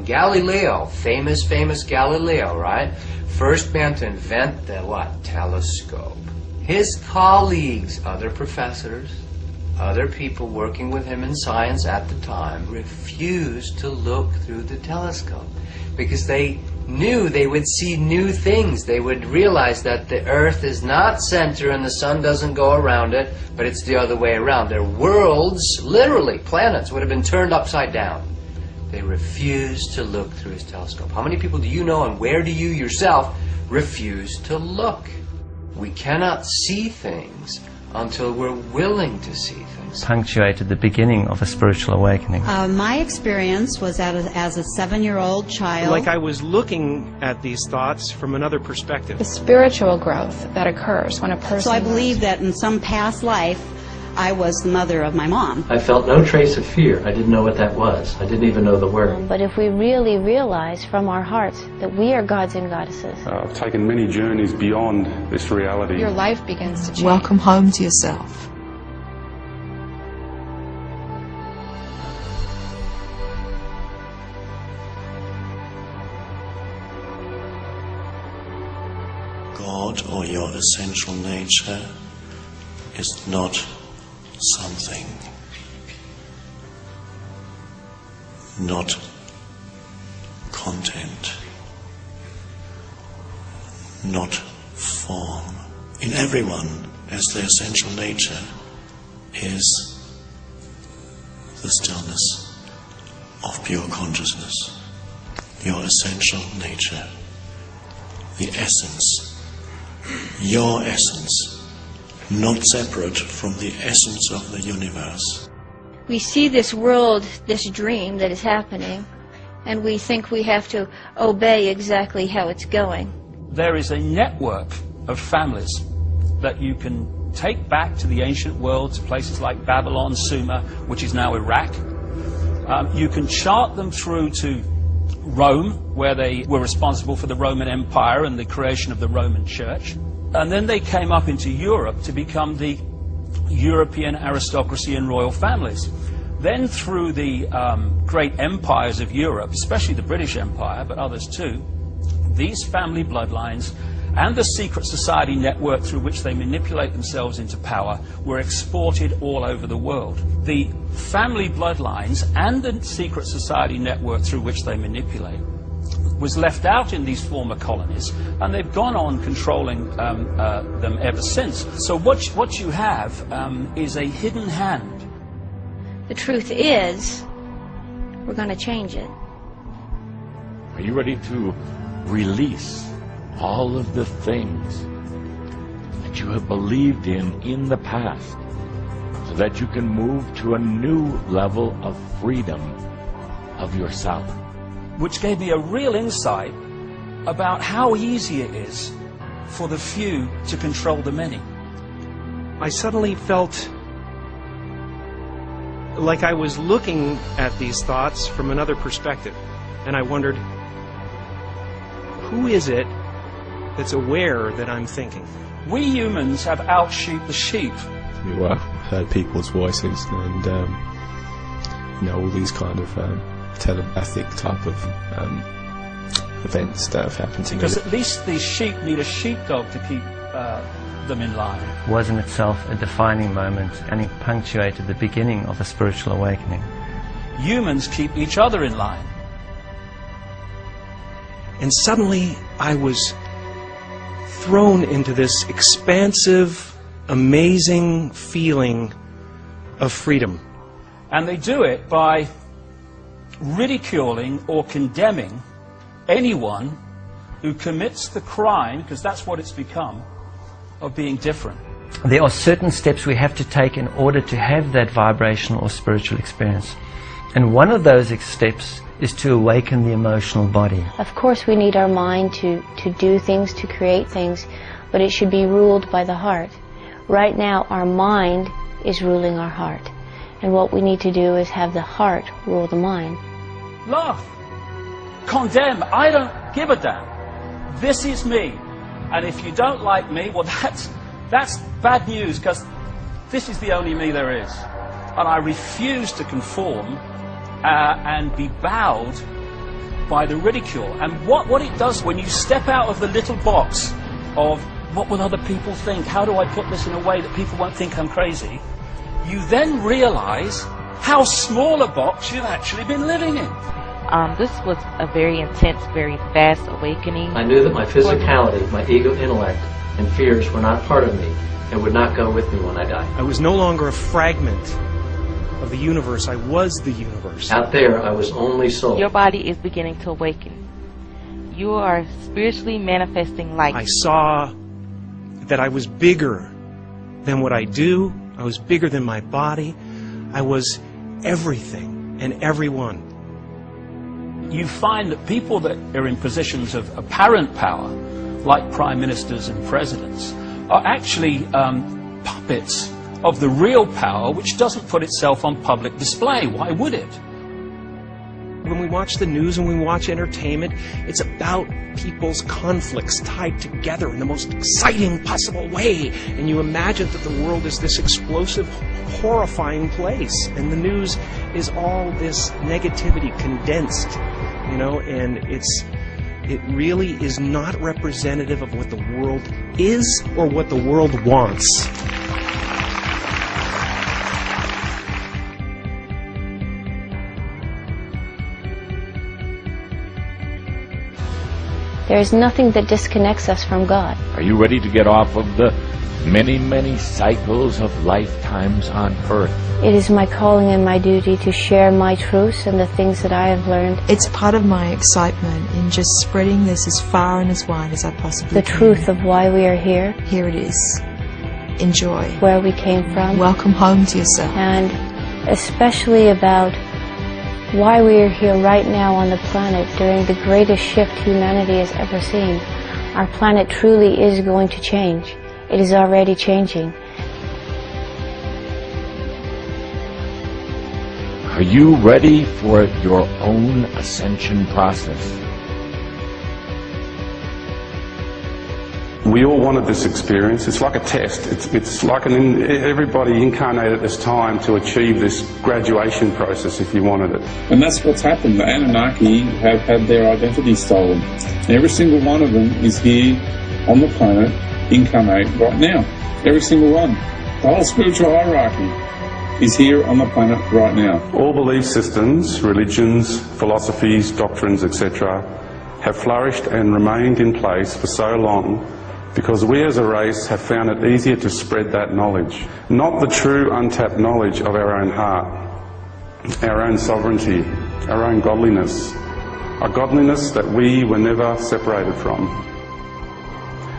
on. Galileo, famous Galileo, right? First man to invent the what? Telescope. His colleagues, other professors, other people working with him in science at the time, refused to look through the telescope because they knew they would see new things. They would realize that the Earth is not center and the sun doesn't go around it, but it's the other way around. Their worlds, literally planets, would have been turned upside down. They refused to look through his telescope. How many people do you know, and where do you yourself refuse to look? We cannot see things until we're willing to see things. Punctuated the beginning of a spiritual awakening. My experience was as a 7-year-old child. Like I was looking at these thoughts from another perspective. The spiritual growth that occurs when a person... So I believe that in some past life, I was the mother of my mom. I felt no trace of fear. I didn't know what that was. I didn't even know the word. But if we really realize from our hearts that we are gods and goddesses. I've taken many journeys beyond this reality. Your life begins to change. Welcome home to yourself. God, or your essential nature, is not something, not content, not form. In everyone, as their essential nature, is the stillness of pure consciousness. Your essential nature, the essence, your essence, not separate from the essence of the universe. We see this world, this dream that is happening, and we think we have to obey exactly how it's going. There is a network of families that you can take back to the ancient world, to places like Babylon, Sumer, which is now Iraq. You can chart them through to Rome, where they were responsible for the Roman Empire and the creation of the Roman Church. And then they came up into Europe to become the European aristocracy and royal families. Then through the great empires of Europe, especially the British Empire, but others too, these family bloodlines and the secret society network through which they manipulate themselves into power were exported all over the world. The family bloodlines and the secret society network through which they manipulate was left out in these former colonies, and they've gone on controlling them ever since. So what you have is a hidden hand. The truth is, we're going to change it. Are you ready to release all of the things that you have believed in the past, so that you can move to a new level of freedom of yourself? Which gave me a real insight about how easy it is for the few to control the many. I suddenly felt like I was looking at these thoughts from another perspective, and I wondered, who is it that's aware that I'm thinking? We humans have out-sheep the sheep. You heard people's voices and all these kind of telepathic type of events that have happened to me. Because at least these sheep need a sheepdog to keep them in line. Was in itself a defining moment, and it punctuated the beginning of a spiritual awakening. Humans keep each other in line. And suddenly I was thrown into this expansive, amazing feeling of freedom. And they do it by ridiculing or condemning anyone who commits the crime, because that's what it's become, of being different. There are certain steps we have to take in order to have that vibrational or spiritual experience. And one of those steps is to awaken the emotional body. Of course we need our mind to do things, to create things, but it should be ruled by the heart. Right now our mind is ruling our heart. And what we need to do is have the heart rule the mind. Laugh. Condemn. I don't give a damn. This is me. And if you don't like me, well, that's bad news, because this is the only me there is. And I refuse to conform and be bowed by the ridicule. And what it does when you step out of the little box of what will other people think, how do I put this in a way that people won't think I'm crazy, you then realize how small a box you've actually been living in. This was a very intense, very fast awakening. I knew that my physicality, my ego intellect, and fears were not part of me and would not go with me when I died. I was no longer a fragment of the universe. I was the universe. Out there, I was only soul. Your body is beginning to awaken. You are spiritually manifesting light. I saw that I was bigger than what I do. I was bigger than my body. I was everything and everyone. You find that people that are in positions of apparent power, like prime ministers and presidents, are actually puppets of the real power, which doesn't put itself on public display. Why would it? When we watch the news and we watch entertainment, it's about people's conflicts tied together in the most exciting possible way. And you imagine that the world is this explosive, horrifying place. And the news is all this negativity condensed, you know, and it really is not representative of what the world is or what the world wants. There is nothing that disconnects us from God. Are you ready to get off of the many, many cycles of lifetimes on earth? It is my calling and my duty to share my truths and the things that I have learned. It's part of my excitement in just spreading this as far and as wide as I possibly can. The truth of why we are here. Here it is. Enjoy. Where we came from. Welcome home to yourself. And especially about why we are here right now on the planet during the greatest shift humanity has ever seen. Our planet truly is going to change. It is already changing. Are you ready for your own ascension process? We all wanted this experience. It's like a test. It's like everybody incarnated at this time to achieve this graduation process if you wanted it. And that's what's happened. The Anunnaki have had their identity stolen. Every single one of them is here on the planet, incarnate right now. Every single one. The whole spiritual hierarchy is here on the planet right now. All belief systems, religions, philosophies, doctrines, etc. have flourished and remained in place for so long because we as a race have found it easier to spread that knowledge. Not the true untapped knowledge of our own heart, our own sovereignty, our own godliness, a godliness that we were never separated from.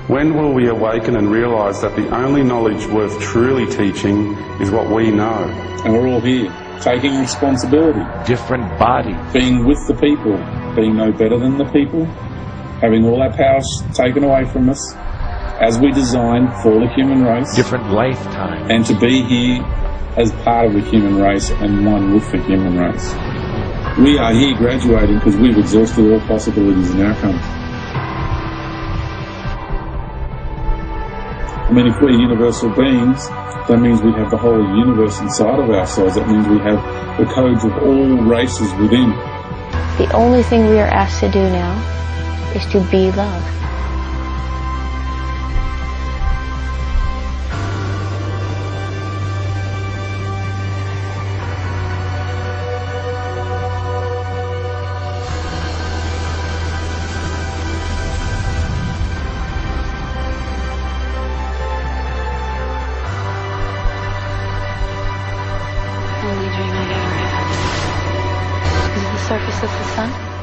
When will we awaken and realise that the only knowledge worth truly teaching is what we know? And we're all here, taking responsibility. Different body. Being with the people, being no better than the people, having all our powers taken away from us, as we designed for the human race. Different lifetime. And to be here as part of the human race and one with the human race. We are here graduating because we've exhausted all possibilities in our country. I mean, if we're universal beings, that means we have the whole universe inside of ourselves. That means we have the codes of all races within. The only thing we are asked to do now is to be love. Surface of the sun?